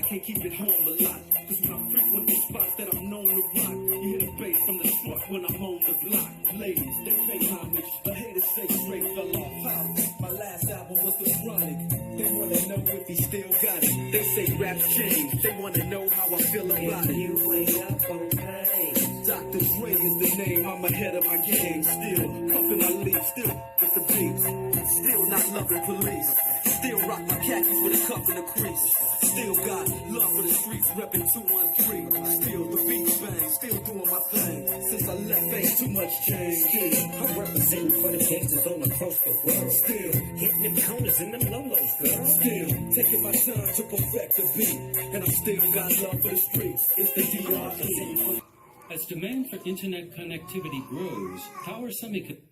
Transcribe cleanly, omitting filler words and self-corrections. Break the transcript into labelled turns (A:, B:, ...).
A: Can't keep it home a lot, cause when I frequent the spots that I'm known to rock, you hear the bass from the truck when I'm on the block. Ladies, they pay homage, but haters say straight fell off. My last album was The Chronic. They wanna know if he still got it. They say rap's changed, they wanna know how I feel about it. You way up on pain. Dr. Dre is the name, I'm ahead of my game. Still pumping my leaf, still with the beats. Still not loving police. Still rock my khakis with a cuff and a crease. Still got love for the streets, reppin' 213. Still the beats bang, still doing my thing. Since I left, ain't too much change.
B: Still, I'm representing for the gangsters all across the world.
A: Still
B: hitting them corners and them lolos, girl.
A: Still taking my time to perfect the beat. And I still got love for the streets. It's the DRE.
C: As demand for internet connectivity grows, power semiconductor